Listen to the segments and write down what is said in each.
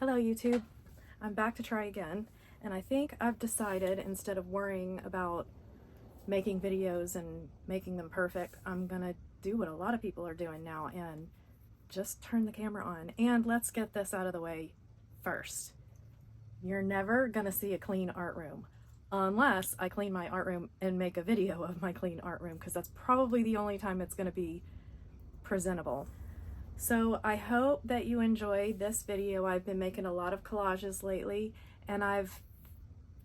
Hello YouTube, I'm back to try again, and I think I've decided instead of worrying about making videos and making them perfect, I'm gonna do what a lot of people are doing now and just turn the camera on. And let's get this out of the way first. You're never gonna see a clean art room unless I clean my art room and make a video of my clean art room, because that's probably the only time it's gonna be presentable. So I hope that you enjoyed this video. I've been making a lot of collages lately, and I've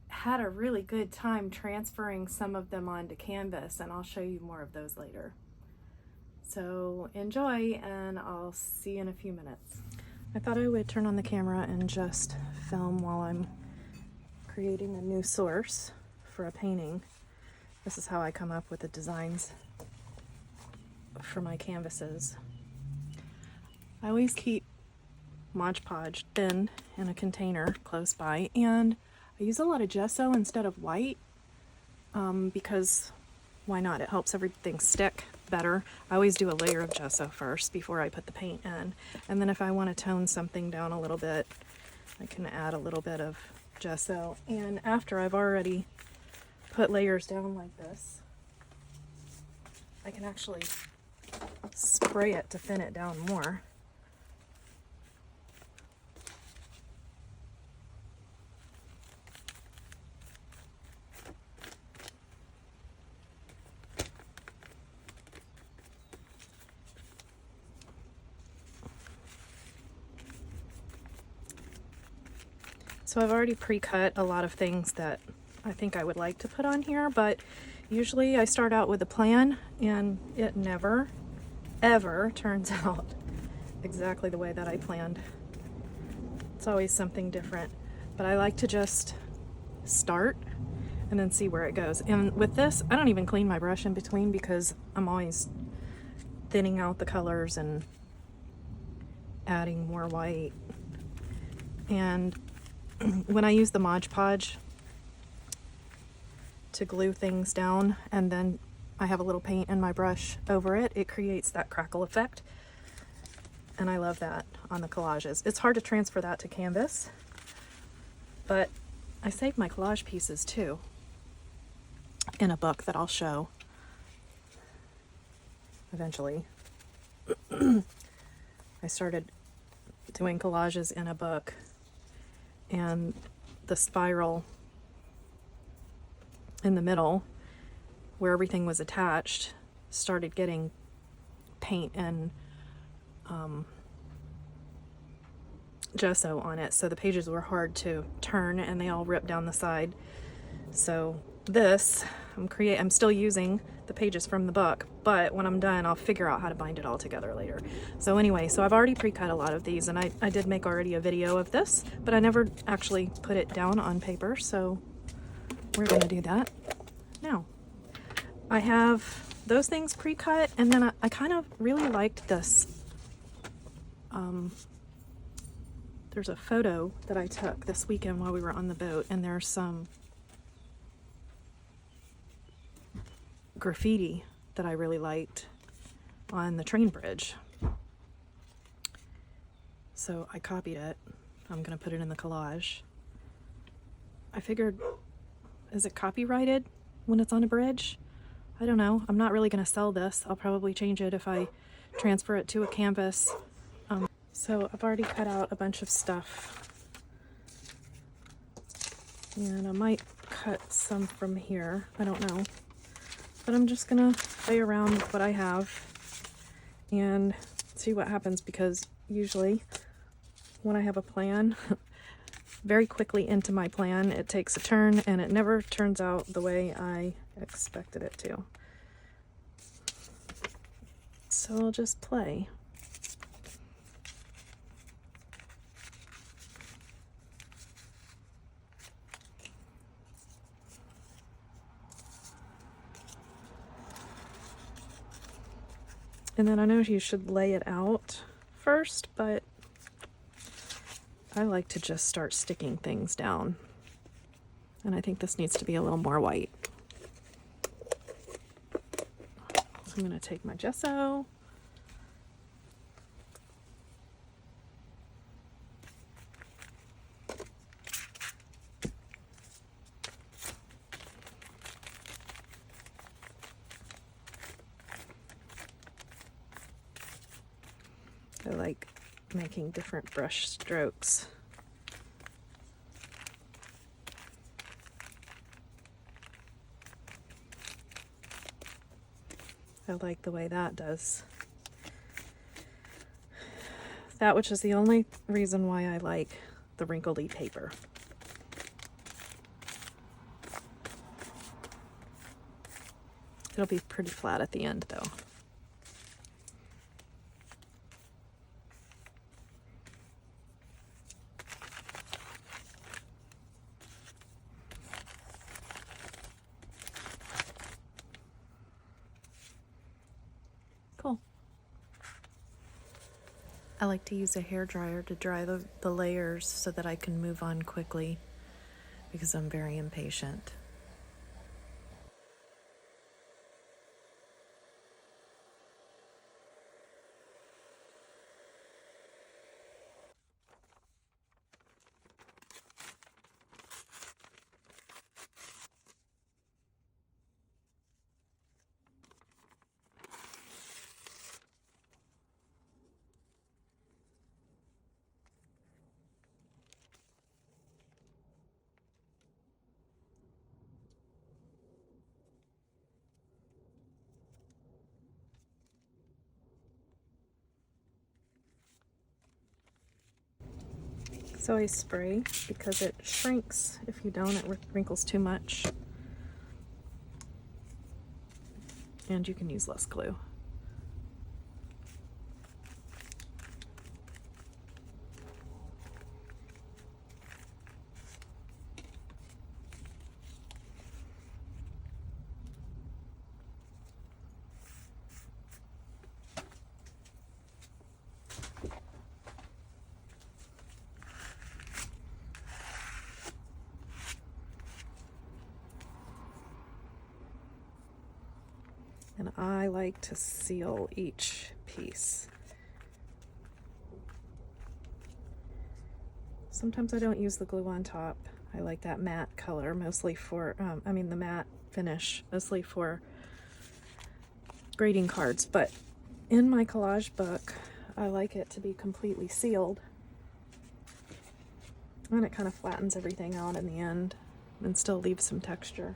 had a really good time transferring some of them onto canvas, and I'll show you more of those later. So enjoy, and I'll see you in a few minutes. I thought I would turn on the camera and just film while I'm creating a new source for a painting. This is how I come up with the designs for my canvases. I always keep Mod Podge thin in a container close by, and I use a lot of gesso instead of white because why not? It helps everything stick better. I always do a layer of gesso first before I put the paint in, and then if I want to tone something down a little bit, I can add a little bit of gesso. And after I've already put layers down like this, I can actually spray it to thin it down more. So I've already pre-cut a lot of things that I think I would like to put on here, but usually I start out with a plan and it never, ever turns out exactly the way that I planned. It's always something different, but I like to just start and then see where it goes. And with this, I don't even clean my brush in between because I'm always thinning out the colors and adding more white. And when I use the Mod Podge to glue things down and then I have a little paint in my brush over it, it creates that crackle effect. And I love that on the collages. It's hard to transfer that to canvas, but I save my collage pieces too in a book that I'll show eventually. I started doing collages in a book, and the spiral in the middle where everything was attached started getting paint and gesso on it, so the pages were hard to turn and they all ripped down the side. So this, I'm still using the pages from the book, but when I'm done I'll figure out how to bind it all together later. So anyway, so I've already pre-cut a lot of these, and I did make already a video of this, but I never actually put it down on paper, so we're gonna do that now. I have those things pre-cut, and then I kind of really liked this. There's a photo that I took this weekend while we were on the boat, and there's some graffiti that I really liked on the train bridge. So I copied it. I'm gonna put it in the collage. I figured, is it copyrighted when it's on a bridge? I don't know. I'm not really gonna sell this. I'll probably change it if I transfer it to a canvas. So I've already cut out a bunch of stuff, and I might cut some from here. I don't know. But I'm just gonna play around with what I have and see what happens, because usually when I have a plan, very quickly into my plan, it takes a turn and it never turns out the way I expected it to. So I'll just play. And then I know you should lay it out first, but I like to just start sticking things down. And I think this needs to be a little more white. So I'm gonna take my gesso making different brush strokes. I like the way that does. That, which is the only reason why I like the wrinkledy paper. It'll be pretty flat at the end though. Cool. I like to use a hairdryer to dry the layers so that I can move on quickly because I'm very impatient. So I spray because it shrinks. If you don't, it wrinkles too much. And you can use less glue. And I like to seal each piece. Sometimes I don't use the glue on top. I like that matte color mostly for, the matte finish, mostly for grading cards. But in my collage book, I like it to be completely sealed. And it kind of flattens everything out in the end and still leaves some texture.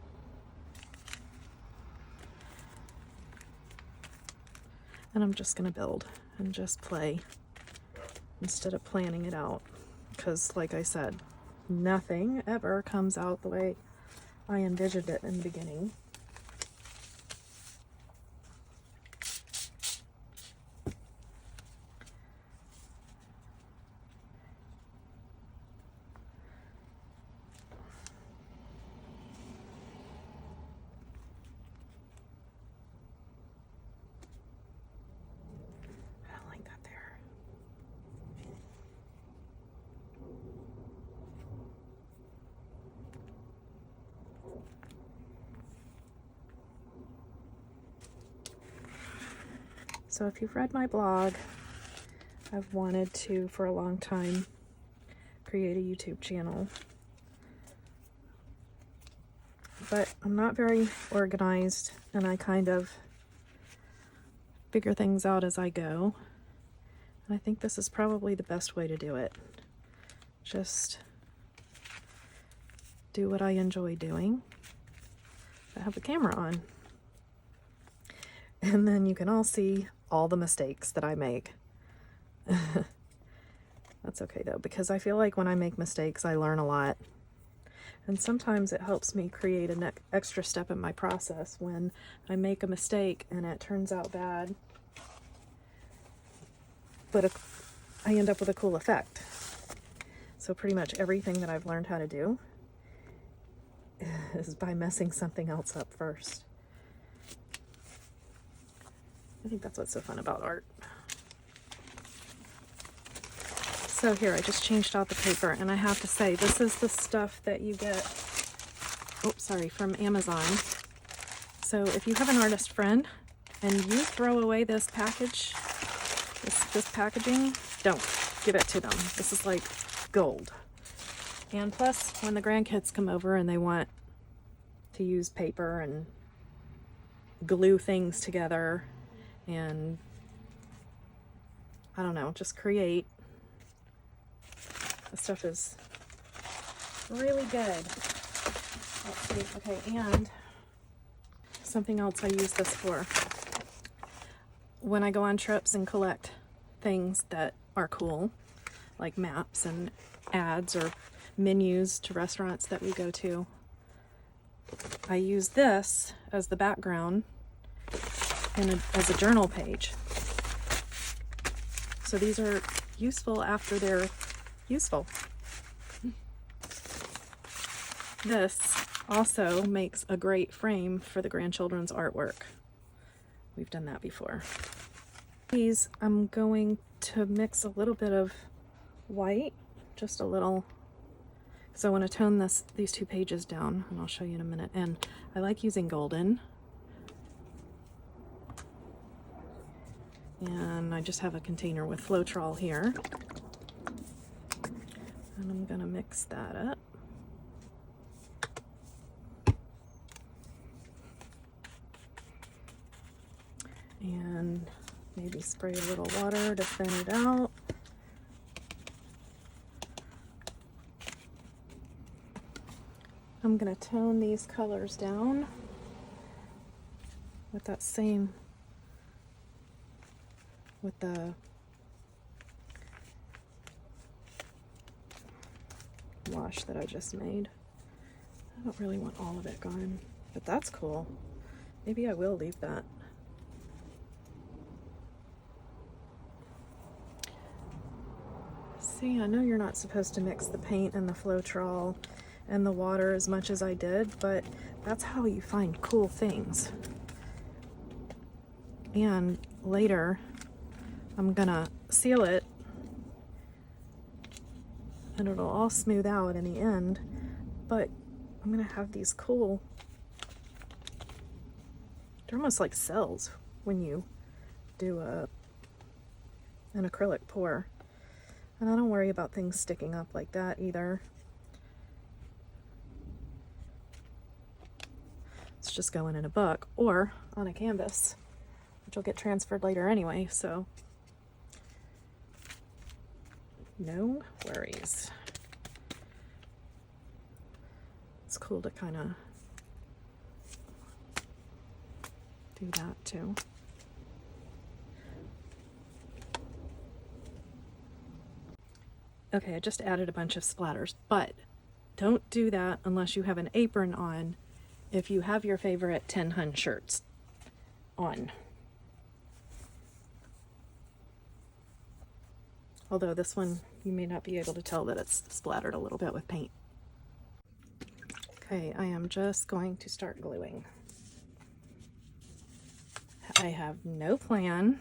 And I'm just gonna build and just play instead of planning it out, because like I said, nothing ever comes out the way I envisioned it in the beginning. So if you've read my blog, I've wanted to, for a long time, create a YouTube channel. But I'm not very organized, and I kind of figure things out as I go. And I think this is probably the best way to do it. Just do what I enjoy doing. I have the camera on. And then you can all see all the mistakes that I make. That's okay though, because I feel like when I make mistakes, I learn a lot. And sometimes it helps me create an extra step in my process when I make a mistake and it turns out bad, but I end up with a cool effect. So pretty much everything that I've learned how to do is by messing something else up first. I think that's what's so fun about art. So here, I just changed out the paper, and I have to say, this is the stuff that you get, from Amazon. So if you have an artist friend and you throw away this package, this packaging, don't give it to them. This is like gold. And plus, when the grandkids come over and they want to use paper and glue things together and, I don't know, just create, This stuff is really good. Let's see. Okay, and something else I use this for. When I go on trips and collect things that are cool, like maps and ads or menus to restaurants that we go to, I use this as the background and as a journal page. So these are useful after they're useful. This also makes a great frame for the grandchildren's artwork. We've done that before. These, I'm going to mix a little bit of white, just a little, because I want to tone these two pages down, and I'll show you in a minute. And I like using golden. And I just have a container with Floetrol here. And I'm gonna mix that up. And maybe spray a little water to thin it out. I'm gonna tone these colors down with that same, with the wash that I just made. I don't really want all of it gone, but that's cool. Maybe I will leave that. See, I know you're not supposed to mix the paint and the Floetrol and the water as much as I did, but that's how you find cool things. And later, I'm gonna seal it and it'll all smooth out in the end, but I'm gonna have these cool, they're almost like cells when you do an acrylic pour. And I don't worry about things sticking up like that either. It's just going in a book or on a canvas, which will get transferred later anyway, so no worries. It's cool to kind of do that too. Okay, I just added a bunch of splatters, but don't do that unless you have an apron on if you have your favorite 10 Hun shirts on. Although this one, you may not be able to tell that it's splattered a little bit with paint. Okay, I am just going to start gluing. I have no plan.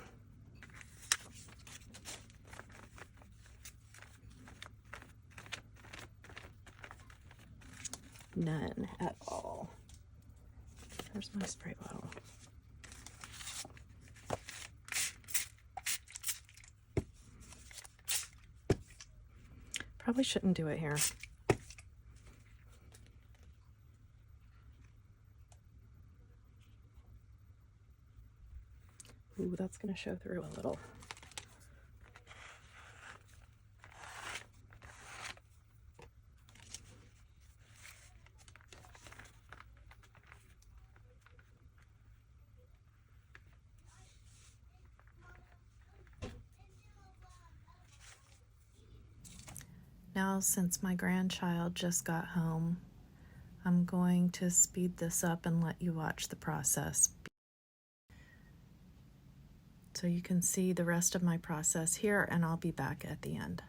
None at all. There's my spray bottle. Probably shouldn't do it here. Ooh, that's going to show through a little. Now, since my grandchild just got home, I'm going to speed this up and let you watch the process. So you can see the rest of my process here, and I'll be back at the end.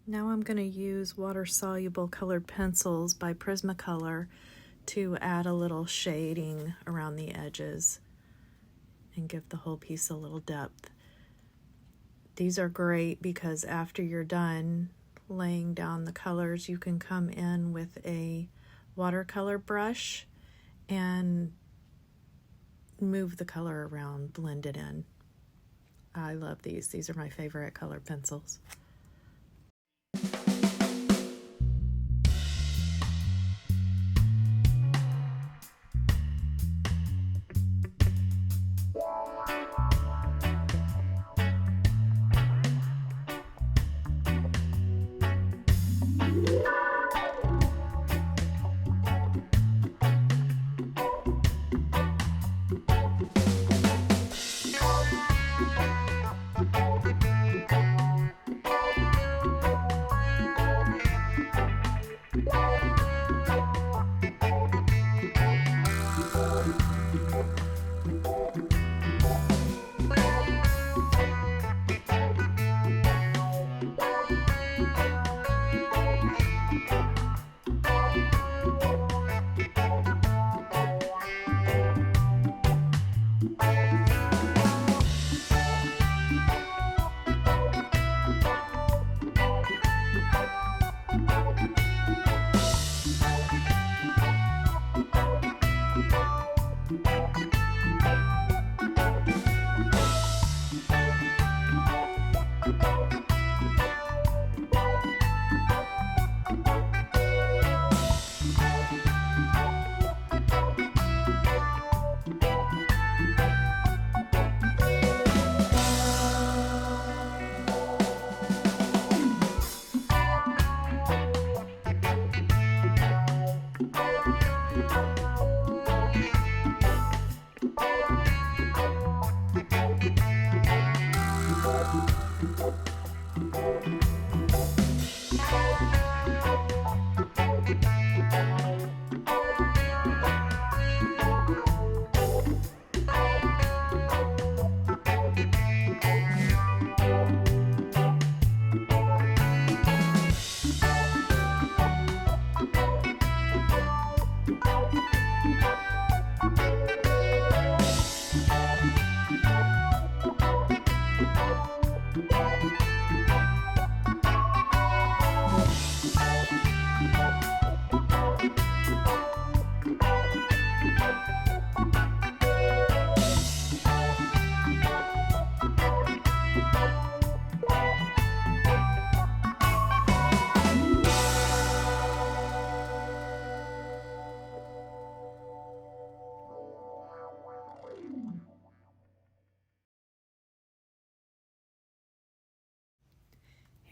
Now I'm going to use water-soluble colored pencils by Prismacolor to add a little shading around the edges and give the whole piece a little depth. These are great because after you're done laying down the colors, you can come in with a watercolor brush and move the color around, blend it in. I love these. These are my favorite color pencils.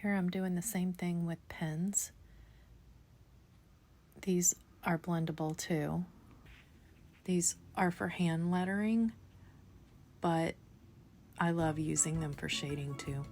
Here I'm doing the same thing with pens. These are blendable too. These are for hand lettering, but I love using them for shading too.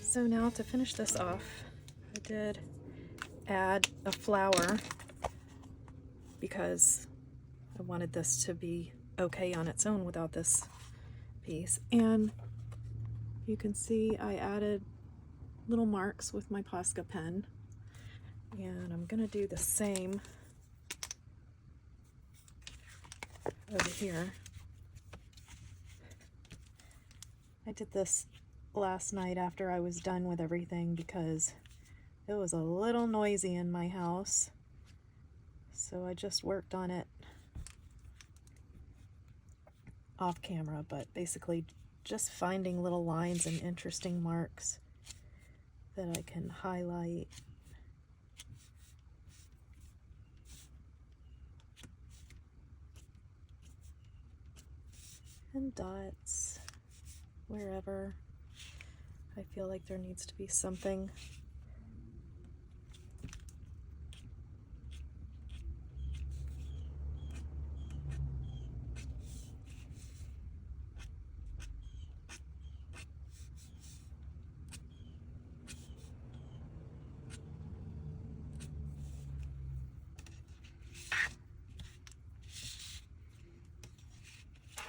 So now to finish this off, I did add a flower because I wanted this to be okay on its own without this piece. And you can see I added little marks with my Posca pen. And I'm gonna do the same over here. I did this last night after I was done with everything because it was a little noisy in my house. So I just worked on it off camera, but basically just finding little lines and interesting marks that I can highlight. and dots wherever I feel like there needs to be something.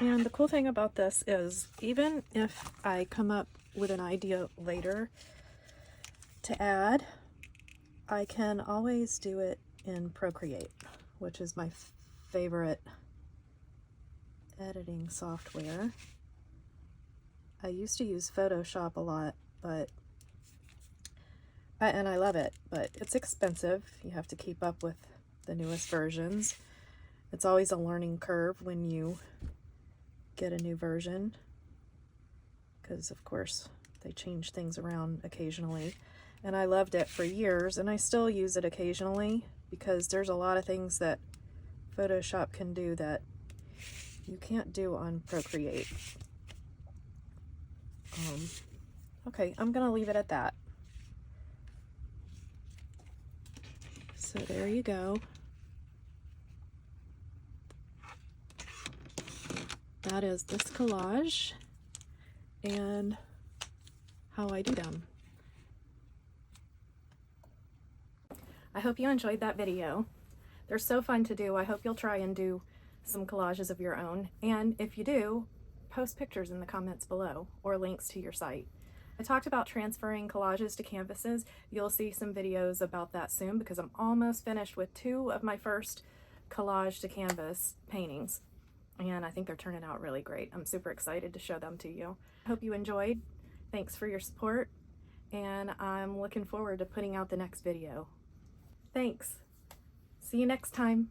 And the cool thing about this is, even if I come up with an idea later to add, I can always do it in Procreate, which is my favorite editing software. I used to use Photoshop a lot, but and I love it, but it's expensive. You have to keep up with the newest versions. It's always a learning curve when you get a new version, because of course they change things around occasionally, and I loved it for years, and I still use it occasionally because there's a lot of things that Photoshop can do that you can't do on Procreate. Okay, I'm gonna leave it at that. So there you go. That is this collage and how I do them. I hope you enjoyed that video. They're so fun to do. I hope you'll try and do some collages of your own. And if you do, post pictures in the comments below or links to your site. I talked about transferring collages to canvases. You'll see some videos about that soon because I'm almost finished with 2 of my first collage to canvas paintings. And I think they're turning out really great. I'm super excited to show them to you. I hope you enjoyed. Thanks for your support, and I'm looking forward to putting out the next video. Thanks. See you next time.